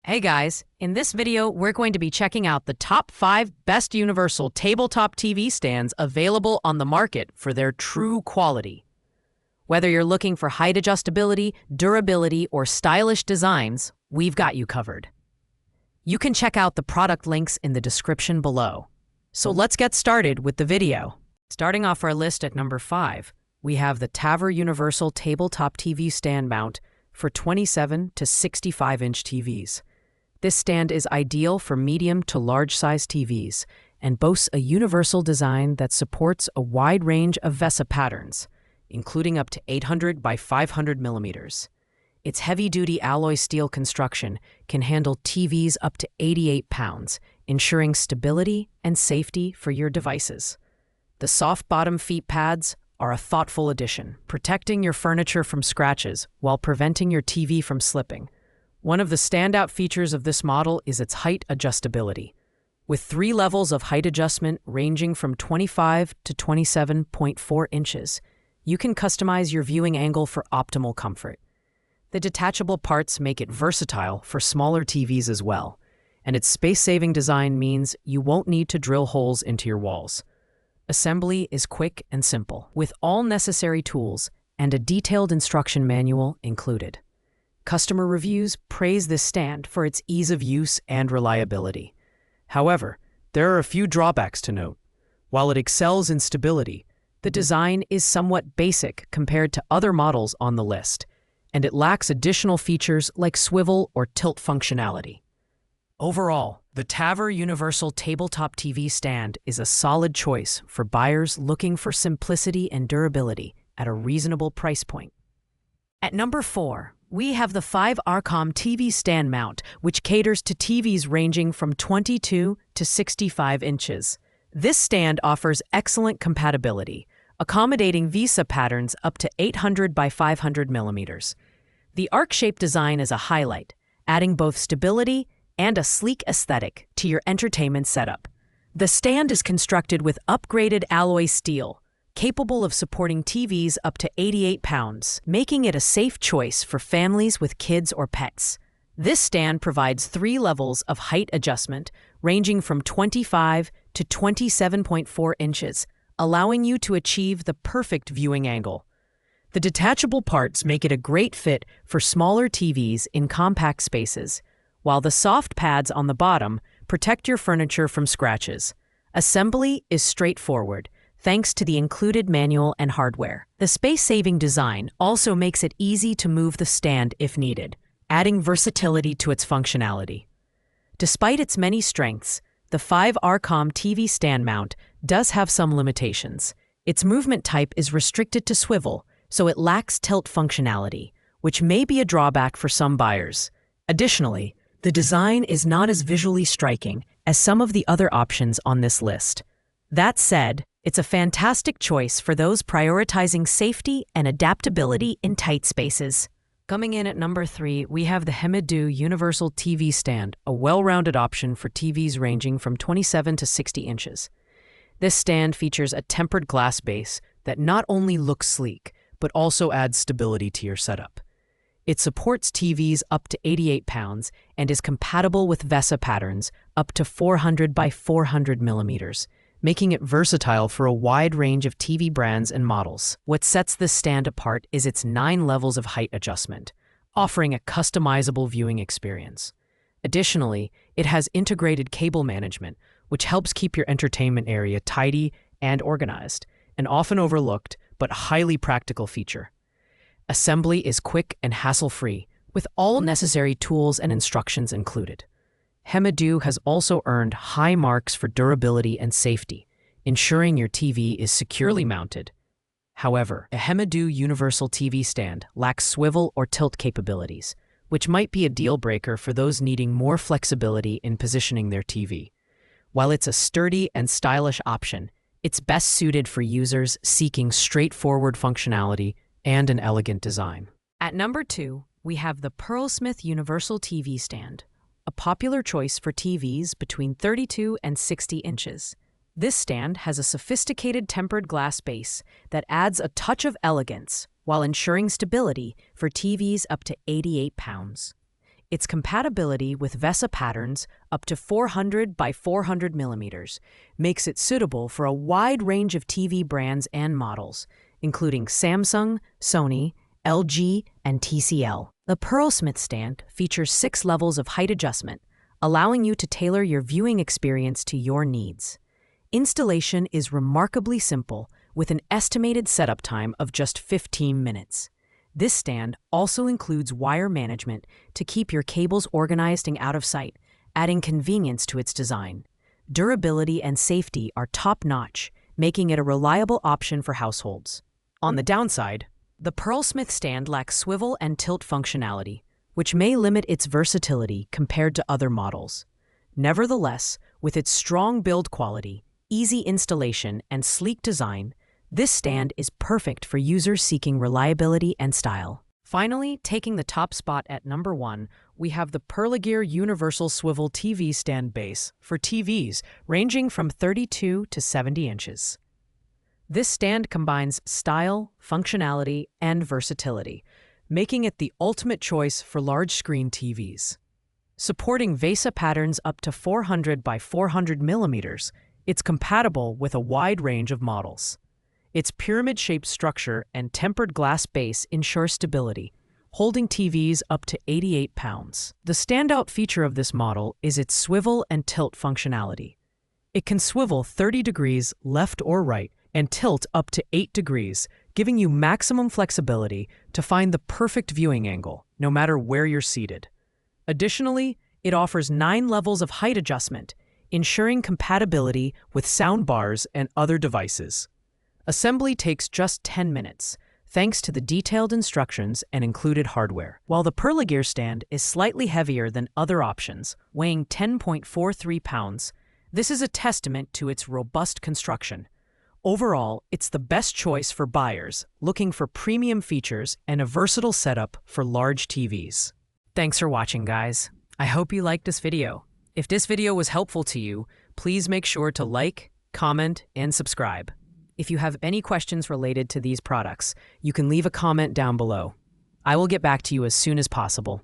Hey guys, in this video, we're going to be checking out the top 5 best universal tabletop TV stands available on the market for their true quality. Whether you're looking for height adjustability, durability, or stylish designs, we've got you covered. You can check out the product links in the description below. So let's get started with the video. Starting off our list at number 5, we have the TAVR Universal Tabletop TV Stand Mount for 27 to 65-inch TVs. This stand is ideal for medium to large-size TVs and boasts a universal design that supports a wide range of VESA patterns, including up to 800 by 500 millimeters. Its heavy-duty alloy steel construction can handle TVs up to 88 pounds, ensuring stability and safety for your devices. The soft bottom feet pads are a thoughtful addition, protecting your furniture from scratches while preventing your TV from slipping. One of the standout features of this model is its height adjustability. With 3 levels of height adjustment ranging from 25 to 27.4 inches, you can customize your viewing angle for optimal comfort. The detachable parts make it versatile for smaller TVs as well, and its space-saving design means you won't need to drill holes into your walls. Assembly is quick and simple, with all necessary tools and a detailed instruction manual included. Customer reviews praise this stand for its ease of use and reliability. However, there are a few drawbacks to note. While it excels in stability, the design is somewhat basic compared to other models on the list, and it lacks additional features like swivel or tilt functionality. Overall, the TAVR Universal Tabletop TV Stand is a solid choice for buyers looking for simplicity and durability at a reasonable price point. At number 4, we have the 5 Arcom TV Stand Mount, which caters to TVs ranging from 22 to 65 inches. This stand offers excellent compatibility, accommodating VESA patterns up to 800 by 500 millimeters. The arc-shaped design is a highlight, adding both stability and a sleek aesthetic to your entertainment setup. The stand is constructed with upgraded alloy steel, capable of supporting TVs up to 88 pounds, making it a safe choice for families with kids or pets. This stand provides 3 levels of height adjustment, ranging from 25 to 27.4 inches, allowing you to achieve the perfect viewing angle. The detachable parts make it a great fit for smaller TVs in compact spaces, while the soft pads on the bottom protect your furniture from scratches. Assembly is straightforward, thanks to the included manual and hardware. The space-saving design also makes it easy to move the stand if needed, adding versatility to its functionality. Despite its many strengths, the 5 Arcom TV Stand Mount does have some limitations. Its movement type is restricted to swivel, so it lacks tilt functionality, which may be a drawback for some buyers. Additionally, the design is not as visually striking as some of the other options on this list. That said, it's a fantastic choice for those prioritizing safety and adaptability in tight spaces. Coming in at number 3, we have the Hemidu Universal TV Stand, a well-rounded option for TVs ranging from 27 to 60 inches. This stand features a tempered glass base that not only looks sleek, but also adds stability to your setup. It supports TVs up to 88 pounds and is compatible with VESA patterns up to 400 by 400 millimeters, making it versatile for a wide range of TV brands and models. What sets this stand apart is its 9 levels of height adjustment, offering a customizable viewing experience. Additionally, it has integrated cable management, which helps keep your entertainment area tidy and organized, an often overlooked but highly practical feature. Assembly is quick and hassle-free, with all necessary tools and instructions included. Hemidu has also earned high marks for durability and safety, ensuring your TV is securely mounted. However, a Hemidu Universal TV Stand lacks swivel or tilt capabilities, which might be a deal-breaker for those needing more flexibility in positioning their TV. While it's a sturdy and stylish option, it's best suited for users seeking straightforward functionality and an elegant design. At number 2, we have the Pearlsmith Universal TV Stand, a popular choice for TVs between 32 and 60 inches. This stand has a sophisticated tempered glass base that adds a touch of elegance while ensuring stability for TVs up to 88 pounds. Its compatibility with VESA patterns up to 400 by 400 millimeters makes it suitable for a wide range of TV brands and models, including Samsung, Sony, LG, and TCL. The Pearlsmith stand features 6 levels of height adjustment, allowing you to tailor your viewing experience to your needs. Installation is remarkably simple, with an estimated setup time of just 15 minutes. This stand also includes wire management to keep your cables organized and out of sight, adding convenience to its design. Durability and safety are top-notch, making it a reliable option for households. On the downside, the Pearlsmith stand lacks swivel and tilt functionality, which may limit its versatility compared to other models. Nevertheless, with its strong build quality, easy installation, and sleek design, this stand is perfect for users seeking reliability and style. Finally, taking the top spot at number 1, we have the Pearlagear Universal Swivel TV Stand Base for TVs ranging from 32 to 70 inches. This stand combines style, functionality, and versatility, making it the ultimate choice for large-screen TVs. Supporting VESA patterns up to 400 by 400 millimeters, it's compatible with a wide range of models. Its pyramid-shaped structure and tempered glass base ensure stability, holding TVs up to 88 pounds. The standout feature of this model is its swivel and tilt functionality. It can swivel 30 degrees left or right and tilt up to 8 degrees, giving you maximum flexibility to find the perfect viewing angle, no matter where you're seated. Additionally, it offers 9 levels of height adjustment, ensuring compatibility with sound bars and other devices. Assembly takes just 10 minutes, thanks to the detailed instructions and included hardware. While the Pearlagear stand is slightly heavier than other options, weighing 10.43 pounds, this is a testament to its robust construction. Overall, it's the best choice for buyers looking for premium features and a versatile setup for large TVs. Thanks for watching, guys. I hope you liked this video. If this video was helpful to you, please make sure to like, comment, and subscribe. If you have any questions related to these products, you can leave a comment down below. I will get back to you as soon as possible.